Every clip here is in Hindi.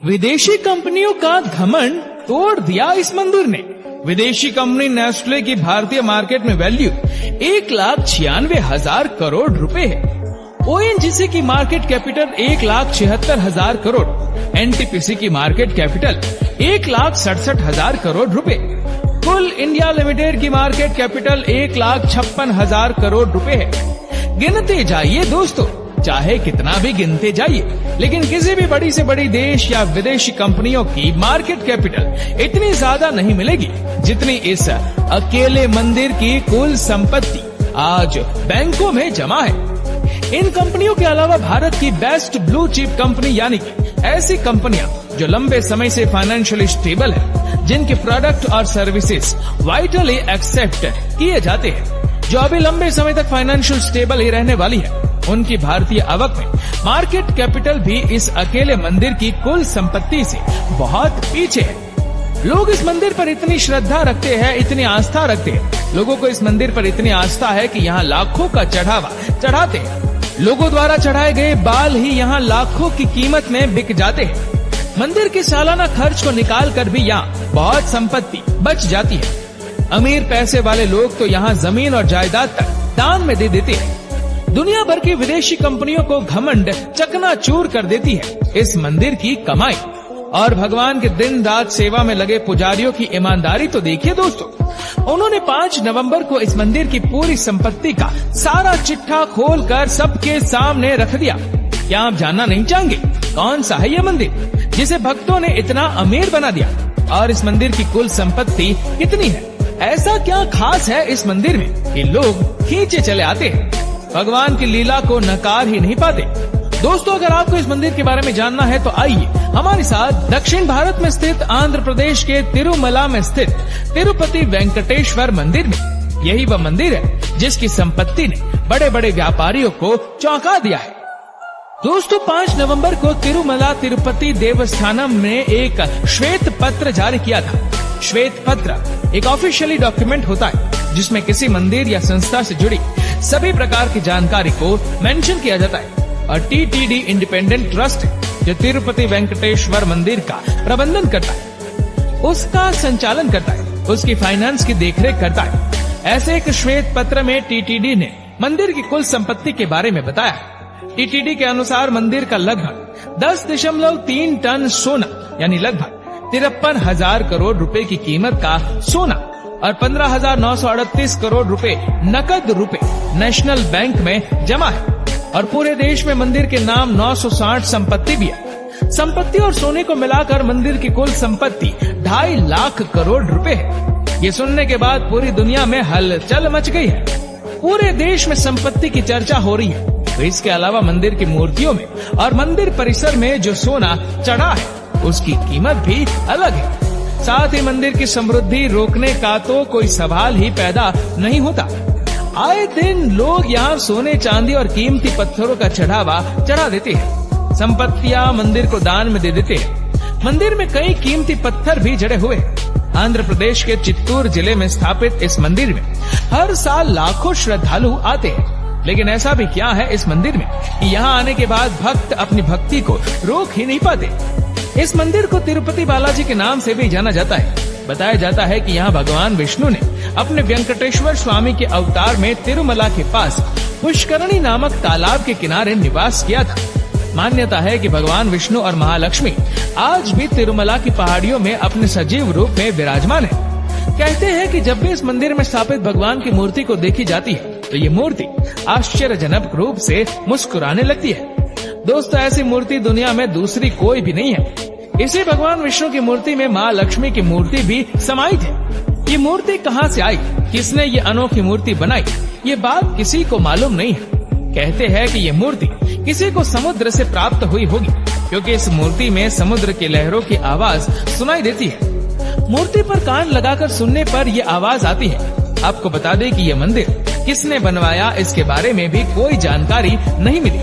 विदेशी कंपनियों का घमंड तोड़ दिया इस मंदिर ने। विदेशी कंपनी नेस्ले की भारतीय मार्केट में वैल्यू 1,96,000 करोड़ रुपए है। ओएनजीसी की मार्केट कैपिटल 1,76,000 करोड़, एनटीपीसी की मार्केट कैपिटल 1,67,000 करोड़ रुपए, कुल इंडिया लिमिटेड की मार्केट कैपिटल 1,56,000 करोड़ रुपए है। गिनते जाइए दोस्तों, चाहे कितना भी गिनते जाइए, लेकिन किसी भी बड़ी से बड़ी देश या विदेशी कंपनियों की मार्केट कैपिटल इतनी ज्यादा नहीं मिलेगी जितनी इस अकेले मंदिर की कुल संपत्ति आज बैंकों में जमा है। इन कंपनियों के अलावा भारत की बेस्ट ब्लू चिप कंपनी यानी कि ऐसी कंपनियां जो लंबे समय से फाइनेंशियली स्टेबल है, जिनके प्रोडक्ट और सर्विसेज वाइटली एक्सेप्ट किए जाते हैं, जो अभी लंबे समय तक फाइनेंशियल स्टेबल ही रहने वाली है, उनकी भारतीय आवक में मार्केट कैपिटल भी इस अकेले मंदिर की कुल संपत्ति से बहुत पीछे है। लोग इस मंदिर पर इतनी श्रद्धा रखते हैं, इतनी आस्था रखते हैं। लोगों को इस मंदिर पर इतनी आस्था है कि यहाँ लाखों का चढ़ावा चढ़ाते हैं। लोगों द्वारा चढ़ाए गए बाल ही यहाँ लाखों की कीमत में बिक जाते हैं। मंदिर के सालाना खर्च को निकाल कर भी यहाँ बहुत संपत्ति बच जाती है। अमीर पैसे वाले लोग तो यहाँ जमीन और जायदाद तक दान में दे देते हैं। दुनिया भर की विदेशी कंपनियों को घमंड चकनाचूर कर देती है इस मंदिर की कमाई। और भगवान के दिन रात सेवा में लगे पुजारियों की ईमानदारी तो देखिए दोस्तों। उन्होंने 5 नवंबर को इस मंदिर की पूरी संपत्ति का सारा चिट्ठा खोलकर सबके सामने रख दिया। क्या आप जानना नहीं चाहेंगे कौन सा है ये मंदिर जिसे भक्तों ने इतना अमीर बना दिया? और इस मंदिर की कुल संपत्ति कितनी है? ऐसा क्या खास है इस मंदिर में कि लोग खींचे चले आते हैं, भगवान की लीला को नकार ही नहीं पाते? दोस्तों, अगर आपको इस मंदिर के बारे में जानना है तो आइए हमारे साथ दक्षिण भारत में स्थित आंध्र प्रदेश के तिरुमला में स्थित तिरुपति वेंकटेश्वर मंदिर में। यही वह मंदिर है जिसकी संपत्ति ने बड़े बड़े व्यापारियों को चौंका दिया है। दोस्तों, 5 नवंबर को तिरुमला तिरुपति देवस्थानम ने एक श्वेत पत्र जारी किया था। श्वेत पत्र एक ऑफिशियली डॉक्यूमेंट होता है जिसमें किसी मंदिर या संस्था से जुड़ी सभी प्रकार की जानकारी को मेंशन किया जाता है। और टीटीडी इंडिपेंडेंट ट्रस्ट जो तिरुपति वेंकटेश्वर मंदिर का प्रबंधन करता है, उसका संचालन करता है, उसकी फाइनेंस की देखरेख करता है। ऐसे एक श्वेत पत्र में टीटीडी ने मंदिर की कुल संपत्ति के बारे में बताया। टीटीडी के अनुसार मंदिर का लगभग 10.3 टन सोना यानी लगभग 53,000 करोड़ रुपए की कीमत का सोना और 15,938 करोड़ रुपए नकद रुपए नेशनल बैंक में जमा है। और पूरे देश में मंदिर के नाम 960 संपत्ति भी है। संपत्ति और सोने को मिलाकर मंदिर की कुल संपत्ति 2.5 लाख करोड़ रुपए है। ये सुनने के बाद पूरी दुनिया में हलचल मच गई है। पूरे देश में संपत्ति की चर्चा हो रही है। तो इसके अलावा मंदिर की मूर्तियों में और मंदिर परिसर में जो सोना चढ़ा है उसकी कीमत भी अलग है। साथ ही मंदिर की समृद्धि रोकने का तो कोई सवाल ही पैदा नहीं होता। आए दिन लोग यहाँ सोने चांदी और कीमती पत्थरों का चढ़ावा चढ़ा देते हैं। संपत्तियां मंदिर को दान में दे देते हैं। मंदिर में कई कीमती पत्थर भी जड़े हुए हैं। आंध्र प्रदेश के चित्तूर जिले में स्थापित इस मंदिर में हर साल लाखों श्रद्धालु आते हैं। लेकिन ऐसा भी क्या है इस मंदिर में कि यहाँ आने के बाद भक्त अपनी भक्ति को रोक ही नहीं पाते। इस मंदिर को तिरुपति बालाजी के नाम से भी जाना जाता है। बताया जाता है कि यहाँ भगवान विष्णु ने अपने वेंकटेश्वर स्वामी के अवतार में तिरुमला के पास पुष्करणी नामक तालाब के किनारे निवास किया था। मान्यता है कि भगवान विष्णु और महालक्ष्मी आज भी तिरुमला की पहाड़ियों में अपने सजीव रूप में विराजमान है। कहते हैं कि जब भी इस मंदिर में स्थापित भगवान की मूर्ति को देखी जाती है तो ये मूर्ति आश्चर्यजनक रूप से मुस्कुराने लगती है। दोस्तों, ऐसी मूर्ति दुनिया में दूसरी कोई भी नहीं है। इसी भगवान विष्णु की मूर्ति में माँ लक्ष्मी की मूर्ति भी समाहित है। ये मूर्ति कहाँ से आई, किसने ये अनोखी मूर्ति बनाई, ये बात किसी को मालूम नहीं है। कहते हैं कि ये मूर्ति किसी को समुद्र से प्राप्त हुई होगी, क्योंकि इस मूर्ति में समुद्र की लहरों की आवाज सुनाई देती है। मूर्ति पर कान लगाकर सुनने पर ये आवाज आती है। आपको बता दें कि ये मंदिर किसने बनवाया इसके बारे में भी कोई जानकारी नहीं मिली।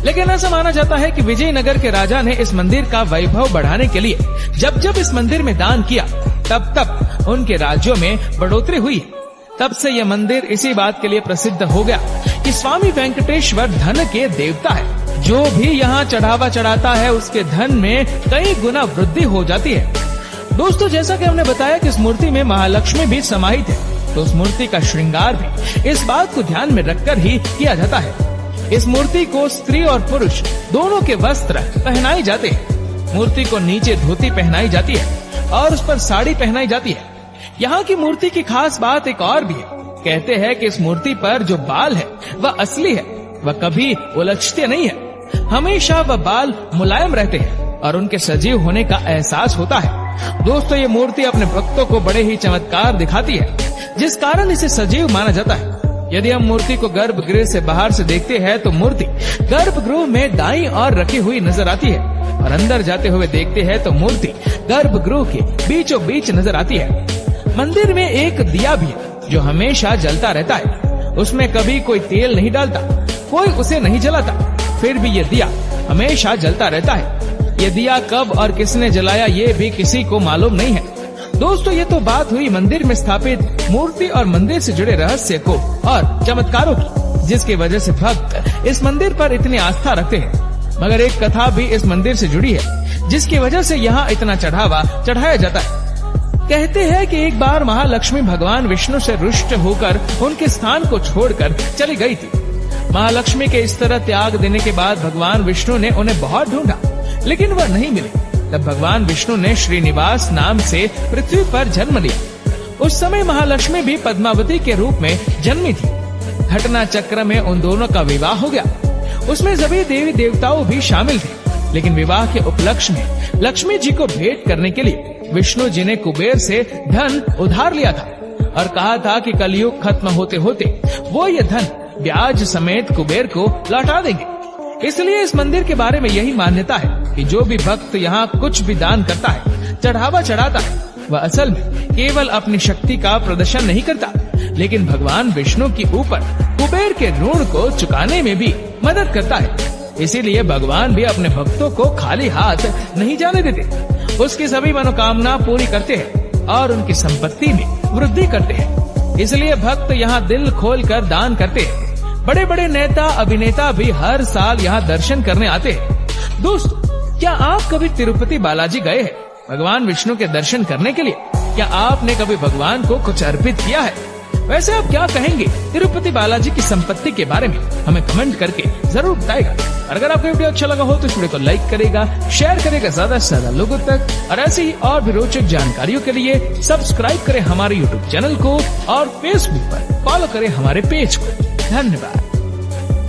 लेकिन ऐसा माना जाता है कि विजयनगर के राजा ने इस मंदिर का वैभव बढ़ाने के लिए जब जब इस मंदिर में दान किया तब तब उनके राज्यों में बढ़ोतरी हुई। तब से यह मंदिर इसी बात के लिए प्रसिद्ध हो गया कि स्वामी वेंकटेश्वर धन के देवता है। जो भी यहाँ चढ़ावा चढ़ाता है उसके धन में कई गुना वृद्धि हो जाती है। दोस्तों, जैसा कि हमने बताया कि इस मूर्ति में महालक्ष्मी भी समाहित है, तो उस मूर्ति का श्रृंगार भी इस बात को ध्यान में रखकर ही किया जाता है। इस मूर्ति को स्त्री और पुरुष दोनों के वस्त्र पहनाए जाते हैं। मूर्ति को नीचे धोती पहनाई जाती है और उस पर साड़ी पहनाई जाती है। यहाँ की मूर्ति की खास बात एक और भी है। कहते हैं कि इस मूर्ति पर जो बाल है वह असली है, वह कभी उलझते नहीं है। हमेशा वह बाल मुलायम रहते हैं और उनके सजीव होने का एहसास होता है। दोस्तों, ये मूर्ति अपने भक्तों को बड़े ही चमत्कार दिखाती है, जिस कारण इसे सजीव माना जाता है। यदि हम मूर्ति को गर्भगृह से बाहर से देखते हैं तो मूर्ति गर्भगृह में दाईं ओर रखी हुई नजर आती है, और अंदर जाते हुए देखते हैं तो मूर्ति गर्भगृह के बीचों बीच नजर आती है। मंदिर में एक दिया भी है जो हमेशा जलता रहता है। उसमें कभी कोई तेल नहीं डालता, कोई उसे नहीं जलाता, फिर भी ये दिया हमेशा जलता रहता है। ये दिया कब और किसने जलाया ये भी किसी को मालूम नहीं है। दोस्तों, ये तो बात हुई मंदिर में स्थापित मूर्ति और मंदिर से जुड़े रहस्य को और चमत्कारों की, जिसकी वजह से भक्त इस मंदिर पर इतनी आस्था रखते हैं। मगर एक कथा भी इस मंदिर से जुड़ी है, जिसकी वजह से यहाँ इतना चढ़ावा चढ़ाया जाता है। कहते हैं कि एक बार महालक्ष्मी भगवान विष्णु से रुष्ट होकर उनके स्थान को छोड़कर चली गई थी। महालक्ष्मी के इस तरह त्याग देने के बाद भगवान विष्णु ने उन्हें बहुत ढूंढा, लेकिन वह नहीं मिले। तब भगवान विष्णु ने श्रीनिवास नाम से पृथ्वी पर जन्म लिया। उस समय महालक्ष्मी भी पद्मावती के रूप में जन्मी थी। घटना चक्र में उन दोनों का विवाह हो गया। उसमें सभी देवी देवताओं भी शामिल थे, लेकिन विवाह के उपलक्ष्य में लक्ष्मी जी को भेंट करने के लिए विष्णु जी ने कुबेर से धन उधार लिया था और कहा था कि कलयुग खत्म होते होते वो ये धन ब्याज समेत कुबेर को लौटा देंगे। इसलिए इस मंदिर के बारे में यही मान्यता है कि जो भी भक्त यहाँ कुछ भी दान करता है, चढ़ावा चढ़ाता है, वह असल में केवल अपनी शक्ति का प्रदर्शन नहीं करता, लेकिन भगवान विष्णु के ऊपर कुबेर के ऋण को चुकाने में भी मदद करता है। इसीलिए भगवान भी अपने भक्तों को खाली हाथ नहीं जाने देते। उसकी सभी मनोकामना पूरी करते हैं और उनकी संपत्ति में वृद्धि करते हैं। इसलिए भक्त यहाँ दिल खोलकर दान करते हैं। बड़े बड़े नेता अभिनेता भी हर साल यहाँ दर्शन करने आते हैं। दोस्तों, क्या आप कभी तिरुपति बालाजी गए हैं भगवान विष्णु के दर्शन करने के लिए? क्या आपने कभी भगवान को कुछ अर्पित किया है? वैसे आप क्या कहेंगे तिरुपति बालाजी की संपत्ति के बारे में? हमें कमेंट करके जरूर बताएगा। और अगर आपको वीडियो अच्छा लगा हो तो इस वीडियो को लाइक करेगा, शेयर करेगा ज्यादा से ज्यादा लोगों तक, और ऐसी ही और भी रोचक जानकारियों के लिए सब्सक्राइब करें हमारे YouTube चैनल को और Facebook पर फॉलो करें हमारे पेज को। धन्यवाद।